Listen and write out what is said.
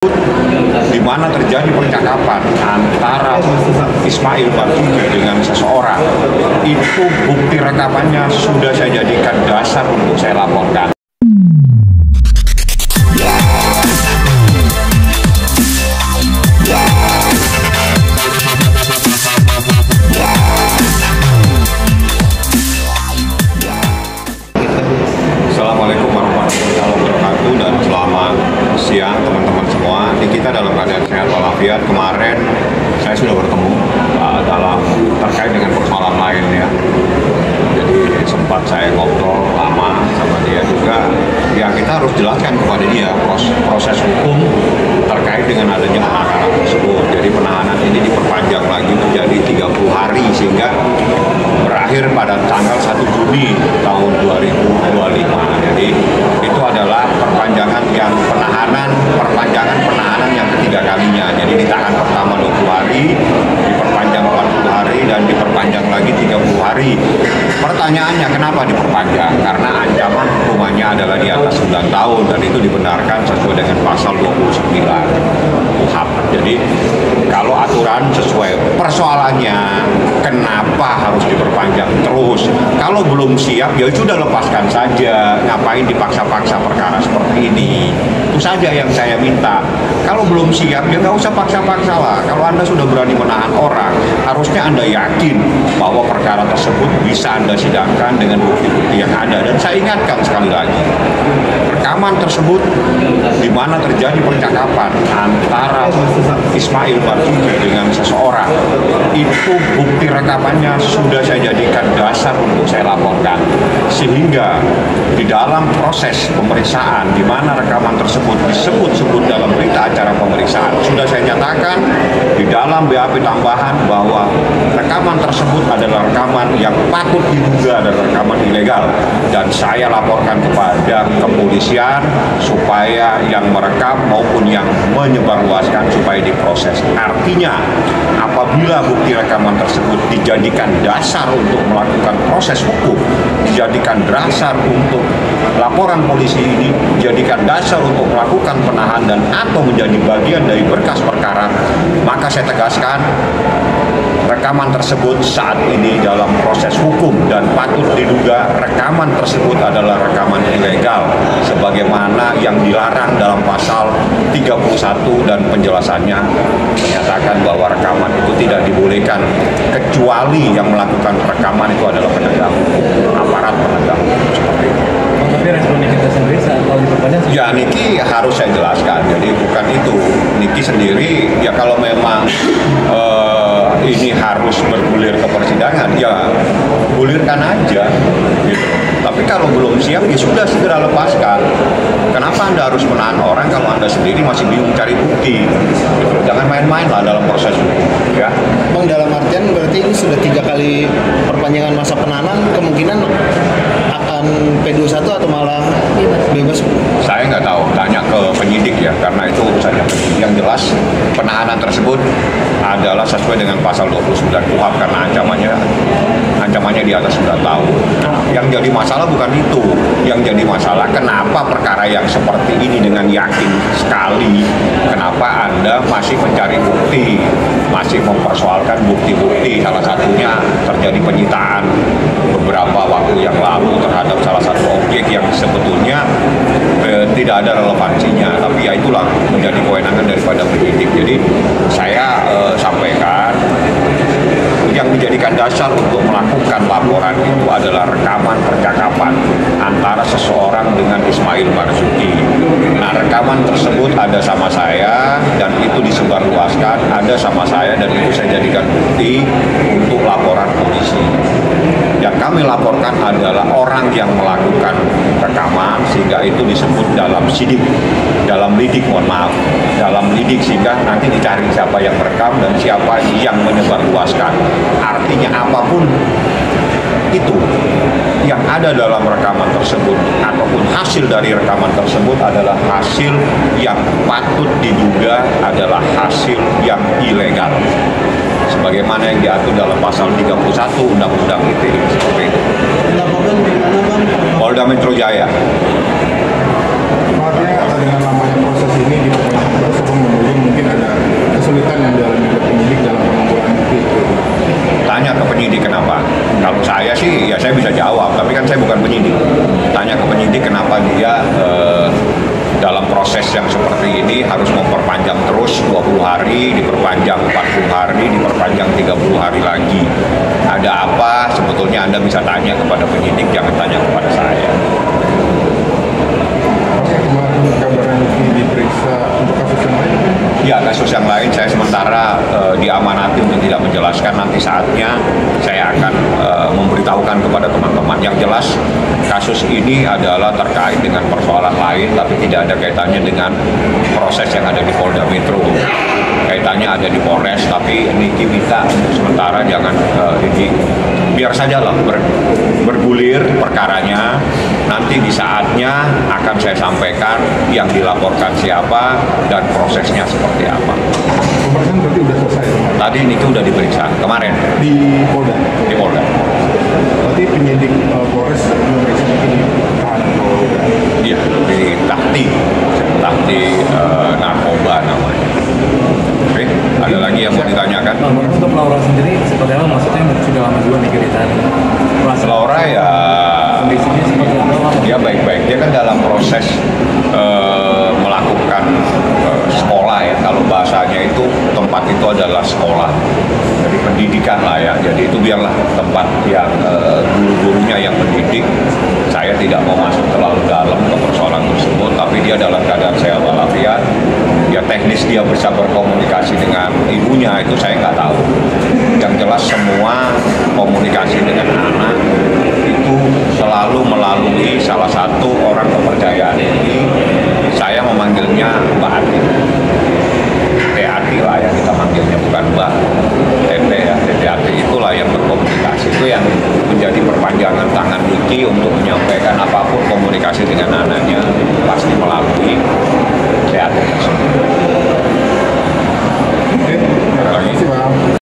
di mana terjadi percakapan antara Ismail Marzuki dengan seseorang. Itu bukti rekamannya sudah saya jadikan dasar untuk saya laporkan. Assalamualaikum warahmatullahi wabarakatuh dan selamat siang teman-teman semua. Ini kita dalam keadaan sehat walafiat. Kemarin saya sudah bertemu dalam terkait dengan persoalan lain ya. Jadi sempat saya ngobrol lama sama dia juga. Ya kita harus jelaskan kepada dia proses hukum terkait dengan adanya penahanan tersebut. Jadi penahanan ini diperpanjang lagi menjadi 30 hari sehingga berakhir pada tanggal 1 Juni tahun 2025. Jadi itu adalah perpanjangan penahanan yang ketiga kalinya. Jadi ditahan pertama 20 hari, diperpanjang 40 hari dan diperpanjang lagi 30 hari. Pertanyaannya kenapa diperpanjang? Karena ancaman hukumannya adalah di atas 9 tahun dan itu dibenarkan sesuai dengan pasal 29 KUHP. Jadi kalau aturan sesuai, persoalannya kenapa harus diperpanjang terus? Kalau belum siap ya sudah lepaskan saja, ngapain dipaksa-paksa perkara seperti ini? Itu saja yang saya minta. Kalau belum siap ya nggak usah paksa-paksa lah. Kalau Anda sudah berani menahan orang, harusnya Anda yakin bahwa perkara tersebut bisa Anda sidangkan dengan bukti-bukti yang ada. Dan saya ingatkan sekali lagi, rekaman tersebut di mana terjadi percakapan antara Ismail Marzuki dengan seseorang, itu bukti rekamannya sudah saya jadikan dasar untuk saya laporkan. Sehingga di dalam proses pemeriksaan di mana rekaman tersebut disebut-sebut dalam berita acara pemeriksaan, sudah saya nyatakan di dalam BAP tambahan bahwa rekaman tersebut adalah rekaman yang patut diduga adalah rekaman ilegal, dan saya laporkan kepada kepolisian supaya yang merekam maupun yang menyebarluaskan supaya diproses. Artinya apabila bukti rekaman tersebut dijadikan dasar untuk melakukan proses hukum, dijadikan dasar untuk laporan polisi ini, dijadikan dasar untuk melakukan penahanan dan atau menjadi bagian dari berkas perkara, maka saya tegaskan rekaman tersebut saat ini dalam proses hukum dan patut diduga rekaman tersebut adalah rekaman ilegal sebagaimana yang dilarang dalam pasal 31 dan penjelasannya menyatakan bahwa rekaman itu tidak dibolehkan kecuali yang melakukan rekaman itu adalah penegak hukum, aparat penegak hukum seperti itu. Tapi respon kita sendiri saat kalau diperpanjang? Ya Niki harus saya jelaskan, jadi bukan itu. Niki sendiri ya kalau memang ini harus bergulir ke persidangan, ya gulirkan aja gitu. Tapi kalau belum siap ya sudah segera lepaskan. Kenapa Anda harus menahan orang kalau Anda sendiri masih bingung cari bukti gitu. Jangan main-main lah dalam proses hukum ya. Bang, dalam artian berarti ini sudah 3 kali perpanjangan masa penahanan, kemungkinan akan P21 atau malah bebas? Saya nggak tahu, tanya ke penyidik ya, karena itu urusannya penyidik. Yang jelas penahanan tersebut adalah sesuai dengan pasal 29 KUHP karena ancamannya di atas 9 tahun. Yang jadi masalah bukan itu. Yang jadi masalah kenapa perkara yang seperti ini dengan yakin sekali, kenapa Anda masih mencari bukti, masih mempersoalkan bukti-bukti. Salah satunya terjadi penyitaan beberapa waktu yang lalu terhadap salah satu objek yang sebetulnya tidak ada relevansinya, tapi ya itulah menjadi kewenangan daripada penyidik. Jadi saya sampaikan yang dijadikan dasar untuk melakukan laporan itu adalah rekaman percakapan antara seseorang dengan Ismail Marzuki. Nah, rekaman tersebut ada sama saya dan itu disebarluaskan, ada sama saya dan itu saya jadikan bukti untuk laporan polisi. Yang kami laporkan adalah orang yang melakukan rekaman sehingga itu disebut dalam lidik sehingga nanti dicari siapa yang merekam dan siapa yang menyebarluaskan. Artinya apapun itu yang ada dalam rekaman tersebut ataupun hasil dari rekaman tersebut adalah hasil yang patut diduga adalah hasil yang ilegal sebagaimana yang diatur dalam pasal 31 Undang-Undang ITE seperti itu. Laporan di mana, Bang? Polda Metro Jaya. Artinya dengan namanya proses ini diperpanjang terus harus memperpanjang terus 20 hari, diperpanjang 40 hari, diperpanjang 30 hari lagi. Ada apa? Sebetulnya Anda bisa tanya kepada penyidik, jangan tanya kepada saya. Kemarin kabarnya Niki diperiksa untuk kasus yang lain? Ya, kasus yang lain saya sementara diamanati untuk tidak menjelaskan. Nanti saatnya saya akan memberitahukan kepada teman-teman. Yang jelas kasus ini adalah terkait dengan persoalan lain, tapi tidak ada kaitannya dengan proses yang ada di Polda Metro. Kaitannya ada di Polres, tapi Niki minta untuk sementara jangan ini, biar saja lah bergulir perkaranya. Nanti di saatnya akan saya sampaikan yang dilaporkan siapa dan prosesnya seperti apa. Pemeriksaan berarti udah selesai? Tadi Niki udah diperiksa kemarin Di Polda? di Polda. Berarti penyidik Polres memeriksa Niki di tahanan Polda? Iya, di Tahti narkoba namanya. Oke, ada lagi yang mau ditanyakan? Bang, untuk Laura sendiri seperti apa? Maksudnya sudah lama juga nih ditahan. Laura ya Kondisinya seperti apa? dia baik-baik, dia kan dalam proses melakukan sekolah ya, kalau bahasanya itu tempat itu adalah sekolah, jadi pendidikan lah ya, jadi itu biarlah tempat yang guru-gurunya yang mendidik. Saya tidak mau masuk terlalu dalam ke persoalan tersebut, tapi dia dalam keadaan sehat walafiat. Ya teknis dia bisa berkomunikasi dengan ibunya itu saya nggak tahu. Yang jelas semua komunikasi dengan anak itu selalu melalui salah satu orang kepercayaan ini. Saya memanggilnya Mbak Ati. Tete Ati lah ya kita manggilnya, bukan Mbak Tete ya. Tete Ati itulah yang berkomunikasi, itu yang menjadi perpanjangan tangan Niki untuk menyampaikan apapun komunikasi dengan anaknya.